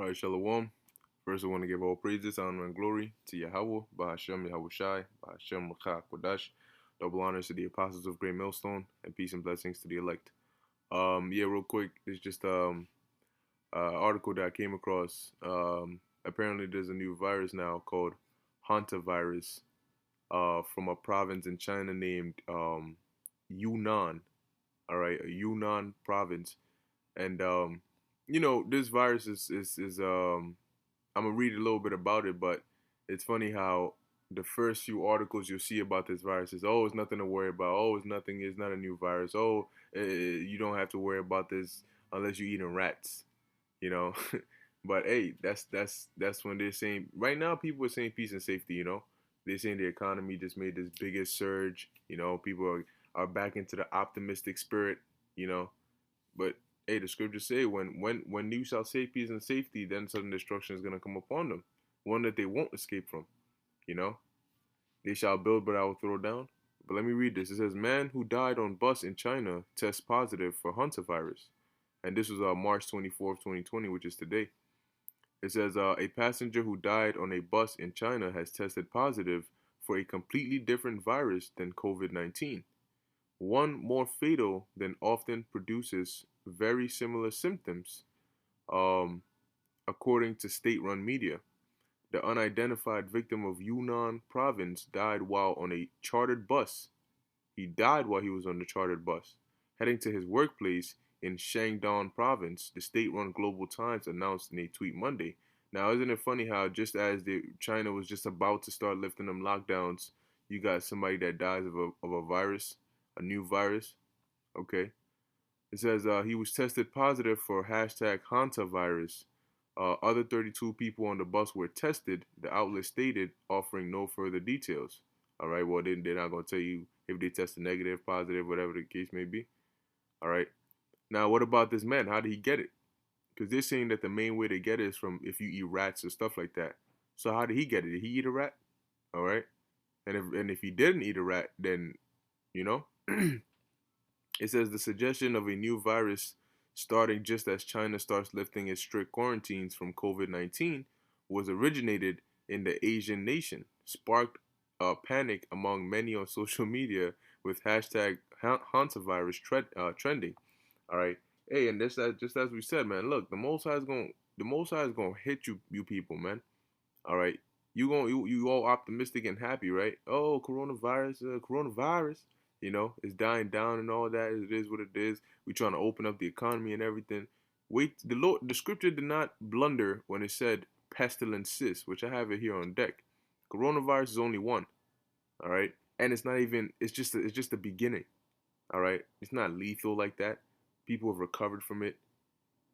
All right, Shalom. First, I want to give all praises, honor, and glory to Yahweh, Bahashem Yahushai, Bahashem Machak Kodash. Double honors to the apostles of Great Millstone, and peace and blessings to the elect. Yeah, real quick, it's just article that I came across. Apparently, there's a new virus now called Hantavirus, from a province in China named Yunnan. All right, a Yunnan province, and this virus is. I'm gonna read a little bit about it, but it's funny how the first few articles you'll see about this virus is, oh, it's nothing to worry about. Oh, it's nothing. It's not a new virus. Oh, you don't have to worry about this unless you're eating rats, you know. But hey, that's when they're saying right now people are saying peace and safety. They're saying the economy just made this biggest surge. People are back into the optimistic spirit. You know, but hey, the scriptures say when you shall say peace and safety, then sudden destruction is gonna come upon them, one that they won't escape from. You know, they shall build, but I will throw down. But let me read this. It says, "Man who died on bus in China tests positive for Hantavirus," and this was March 24th, 2020, which is today. It says a passenger who died on a bus in China has tested positive for a completely different virus than COVID-19. One more fatal than often produces very similar symptoms, um, according to state-run media. The unidentified victim of Yunnan province died while on a chartered bus. He died while he was on the chartered bus. Heading to his workplace in Shandong province, the state-run Global Times announced in a tweet Monday. Now, isn't it funny how just as China was just about to start lifting them lockdowns, you got somebody that dies of a virus, a new virus? Okay. It says he was tested positive for hashtag Hantavirus. Other 32 people on the bus were tested, the outlet stated, offering no further details. All right, well, they're not going to tell you if they tested negative, positive, whatever the case may be. All right. Now, what about this man? How did he get it? Because they're saying that the main way to get it is from if you eat rats or stuff like that. So how did he get it? Did he eat a rat? All right. And if he didn't eat a rat, then, you know, it says the suggestion of a new virus starting just as China starts lifting its strict quarantines from COVID-19 was originated in the Asian nation, sparked panic among many on social media with hashtag Hantavirus trending. All right, hey, and this just as we said, man. Look, the Most High is gonna hit you people, man. All right, you all optimistic and happy, right? Oh, coronavirus, it's dying down and all that. It is what it is. We trying to open up the economy and everything. Wait, the scripture did not blunder when it said pestilences, which I have it here on deck. Coronavirus is only one, all right, and it's not even. It's just the beginning, all right. It's not lethal like that. People have recovered from it.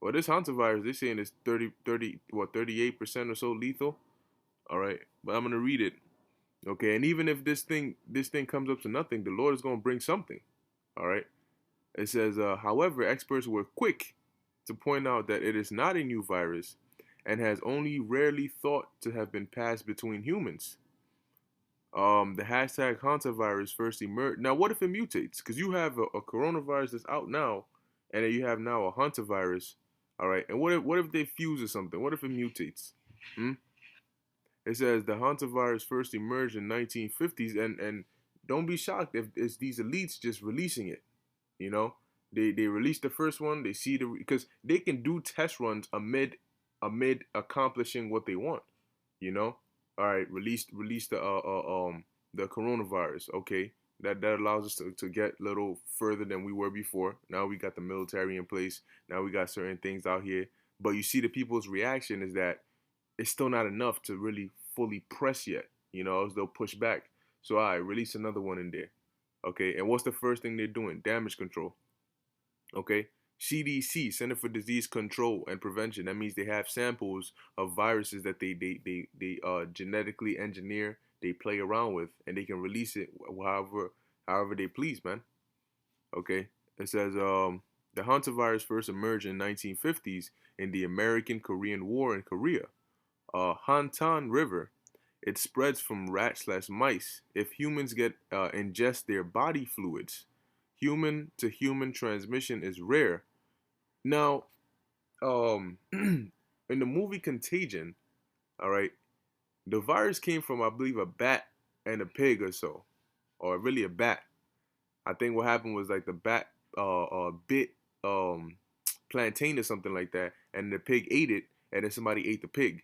Well, this hantavirus, they're saying it's 38% or so lethal. All right, but I'm gonna read it. Okay, and even if this thing comes up to nothing, the Lord is gonna bring something. All right. It says, however, experts were quick to point out that it is not a new virus and has only rarely thought to have been passed between humans. The hashtag hantavirus first emerged. Now, what if it mutates? Because you have a coronavirus that's out now, and then you have now a hantavirus. All right, and what if they fuse or something? What if it mutates? Hmm? It says the hantavirus first emerged in 1950s, and don't be shocked if it's these elites just releasing it. You know, they release the first one. They see because they can do test runs amid accomplishing what they want. You know, all right, release the coronavirus. Okay, that allows us to get a little further than we were before. Now we got the military in place. Now we got certain things out here. But you see, the people's reaction is that it's still not enough to really fully press yet. As they'll push back. So I release another one in there. Okay, and what's the first thing they're doing? Damage control. Okay, CDC, Center for Disease Control and Prevention. That means they have samples of viruses that they genetically engineer, they play around with, and they can release it however they please, man. Okay, it says the hantavirus first emerged in 1950s in the American-Korean War in Korea. Hantan River. It spreads from rat/mice if humans get ingest their body fluids. Human to human transmission is rare. Now, in the movie Contagion, all right, the virus came from, I believe, a bat and a pig or so, or really a bat. I think what happened was like the bat bit plantain or something like that, and the pig ate it, and then somebody ate the pig.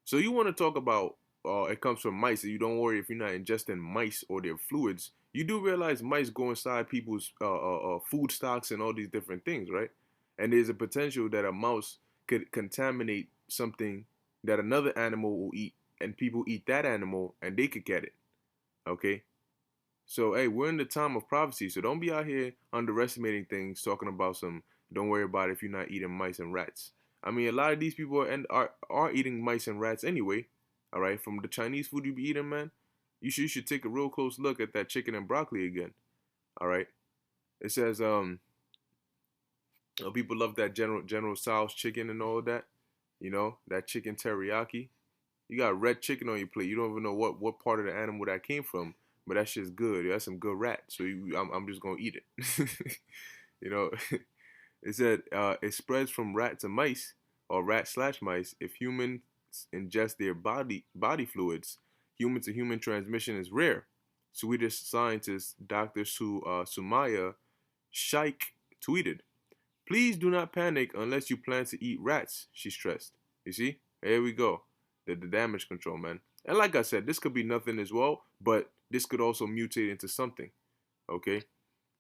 So you want to talk about it comes from mice. So you don't worry if you're not ingesting mice or their fluids. You do realize mice go inside people's food stocks and all these different things, right? And there's a potential that a mouse could contaminate something that another animal will eat, and people eat that animal and they could get it. Okay, so hey, we're in the time of prophecy, so don't be out here underestimating things, talking about some. Don't worry about it if you're not eating mice and rats. I mean, a lot of these people are eating mice and rats anyway. All right, from the Chinese food you be eating, man. You should take a real close look at that chicken and broccoli again. All right, it says people love that General Tso's chicken and all of that. You know that chicken teriyaki. You got red chicken on your plate. You don't even know what part of the animal that came from, but that shit's good. That's some good rat. So I'm just gonna eat it. You know, it said it spreads from rat to mice or rat slash mice if humans ingest their body fluids. Human to human transmission is rare. Swedish scientist Dr. Sumaya Shaik tweeted, "Please do not panic unless you plan to eat rats," she stressed. You see? Here we go. The damage control, man. And like I said, this could be nothing as well, but this could also mutate into something. Okay?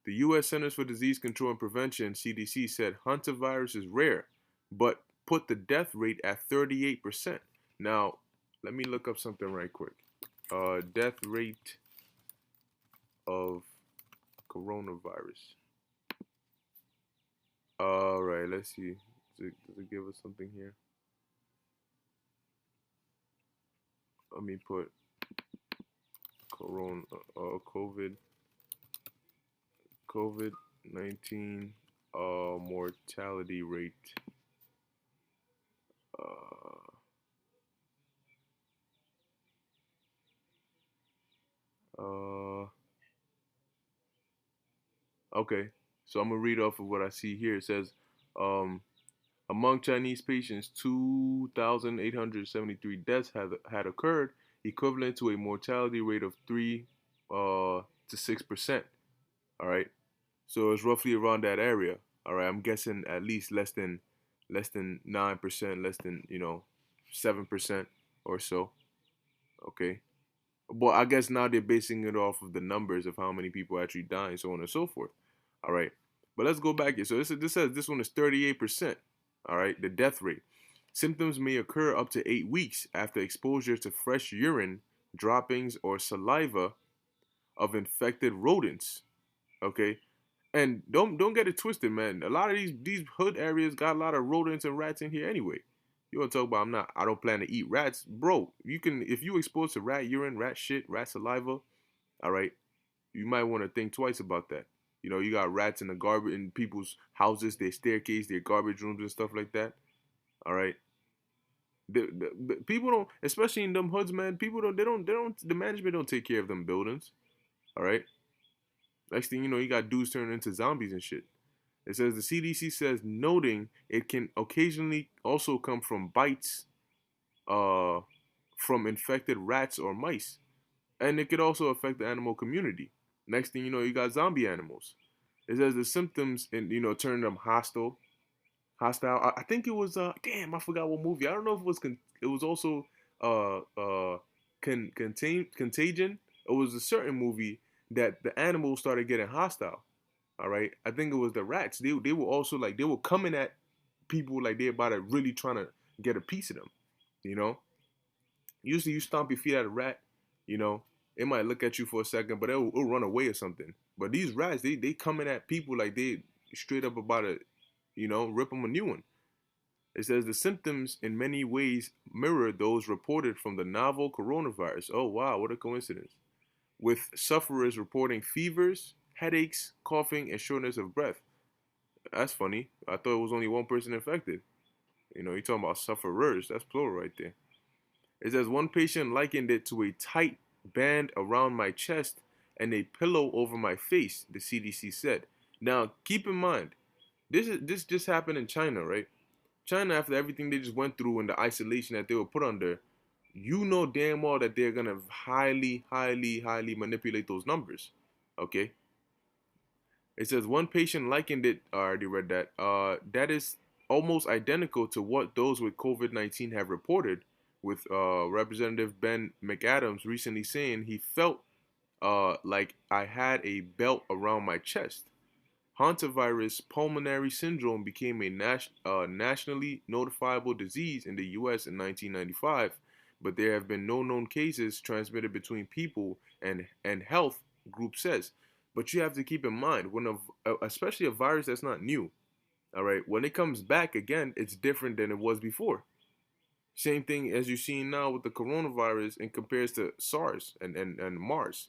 The U.S. Centers for Disease Control and Prevention, CDC, said Hantavirus is rare, but put the death rate at 38%. Now, let me look up something right quick. Death rate of coronavirus. All right, let's see. Does it give us something here? Let me put corona, COVID-19 mortality rate. Uh, uh, okay, so I'm gonna read off of what I see here. It says, um, among Chinese patients, 2,873 deaths had occurred, equivalent to a mortality rate of 3 to 6%. All right, so it's roughly around that area. All right, I'm guessing at least less than 9%, less than 7% or so. Okay, but I guess now they're basing it off of the numbers of how many people actually dying, so on and so forth. All right, but let's go back here. So this says this one is 38%. All right, the death rate. Symptoms may occur up to 8 weeks after exposure to fresh urine, droppings, or saliva of infected rodents. Okay, and don't get it twisted, man. A lot of these hood areas got a lot of rodents and rats in here anyway. You want to talk about I don't plan to eat rats, bro. You can if you exposed to rat urine, rat shit, rat saliva. All right, you might want to think twice about that. You got rats in the garbage in people's houses, their staircase, their garbage rooms and stuff like that. All right, the people don't, especially in them hoods, man. People don't. The management don't take care of them buildings. All right. Next thing you know, you got dudes turning into zombies and shit. It says the CDC says, noting it can occasionally also come from bites, uh, from infected rats or mice, and it could also affect the animal community. Next thing you know, you got zombie animals. It says the symptoms and turn them hostile. I think it was damn, I forgot what movie. I don't know if it was it was also contagion. It was a certain movie that the animals started getting hostile. All right, I think it was the rats. They were also like they were coming at people like they're about to really trying to get a piece of them. You know, usually you stomp your feet at a rat, you know, it might look at you for a second, but it'll run away or something. But these rats, they coming at people like they straight up about to, rip them a new one. It says the symptoms in many ways mirror those reported from the novel coronavirus. Oh wow, what a coincidence. With sufferers reporting fevers, headaches, coughing, and shortness of breath. That's funny. I thought it was only one person infected. You're talking about sufferers. That's plural right there. It says one patient likened it to a tight band around my chest and a pillow over my face, the CDC said. Now, keep in mind, this just happened in China, right? China, after everything they just went through and the isolation that they were put under, you know damn well that they're gonna highly, highly, highly manipulate those numbers. Okay. It says one patient likened it. I already read that. That is almost identical to what those with COVID-19 have reported. With Representative Ben McAdams recently saying he felt like I had a belt around my chest. Hantavirus pulmonary syndrome became a nationally notifiable disease in the U.S. in 1995, but there have been no known cases transmitted between people, and health group says. But you have to keep in mind when especially a virus that's not new, all right, when it comes back again, it's different than it was before. Same thing as you're seeing now with the coronavirus in compares to SARS and Mars.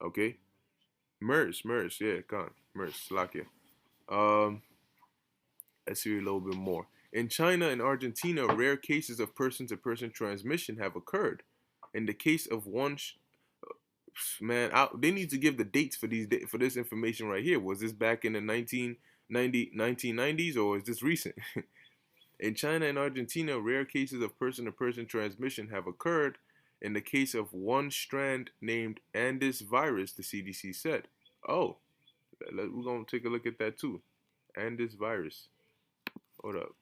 Okay, MERS, yeah, MERS, Slovakia. Um, let's see a little bit more. In China and Argentina, rare cases of person-to-person transmission have occurred. In the case of one, man, they need to give the dates for for this information right here. Was this back in the 1990s or is this recent? In China and Argentina, rare cases of person-to-person transmission have occurred. In the case of one strand named Andes virus, the CDC said. Oh, we're gonna take a look at that too. Andes virus. Hold up.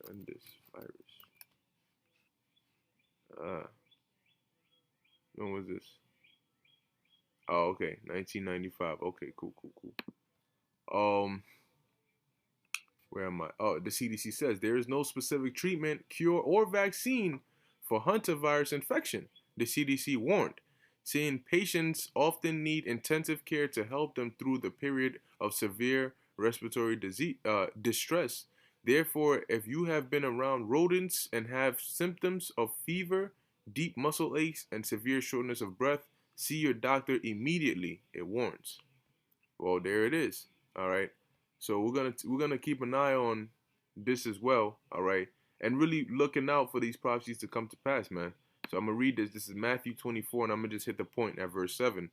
Andes virus. When was this? Oh, okay. 1995. Okay, cool. Um, where am I? Oh, the CDC says there is no specific treatment, cure, or vaccine for Hantavirus infection. The CDC warned, saying patients often need intensive care to help them through the period of severe respiratory distress. Therefore, if you have been around rodents and have symptoms of fever, deep muscle aches, and severe shortness of breath, see your doctor immediately, it warns. Well, there it is. All right. So we're gonna keep an eye on this as well. All right, and really looking out for these prophecies to come to pass, man. So I'm gonna read this. This is Matthew 24, and I'm gonna just hit the point at verse 7.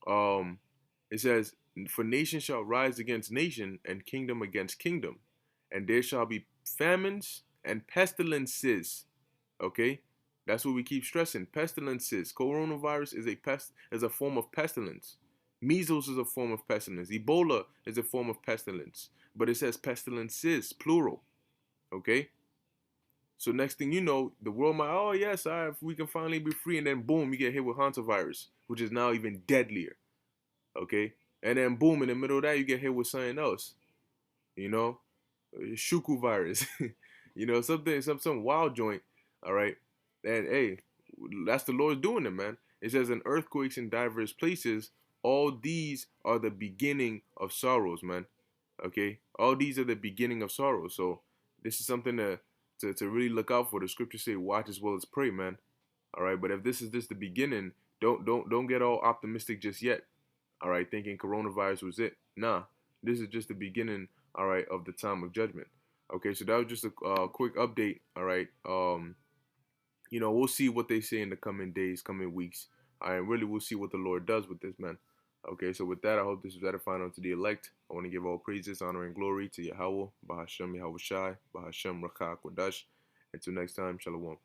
Um, it says, "For nation shall rise against nation, and kingdom against kingdom, and there shall be famines and pestilences." Okay, that's what we keep stressing. Pestilences. Coronavirus is a form of pestilence. Measles is a form of pestilence. Ebola is a form of pestilence. But it says pestilences, plural. Okay? So next thing you know, the world might, oh yes, we can finally be free, and then boom, you get hit with Hantavirus, which is now even deadlier. Okay? And then boom, in the middle of that, you get hit with something else. You know? Shuku virus. You know, some wild joint. All right. And hey, that's the Lord doing it, man. It says, in earthquakes in diverse places, all these are the beginning of sorrows, man. Okay? All these are the beginning of sorrows. So this is something to really look out for. The scriptures say, watch as well as pray, man. All right. But if this is just the beginning, don't get all optimistic just yet. All right, thinking coronavirus was it. Nah, this is just the beginning, all right, of the time of judgment. Okay, so that was just a quick update. All right, you know, we'll see what they say in the coming days, coming weeks. All right, really, we'll see what the Lord does with this, man. Okay, so with that, I hope this was edifying unto the elect. I want to give all praises, honor, and glory to Yahweh, Bahashem Yahweh Shai, Bahashem Rakah Kodash. Until next time, Shalom.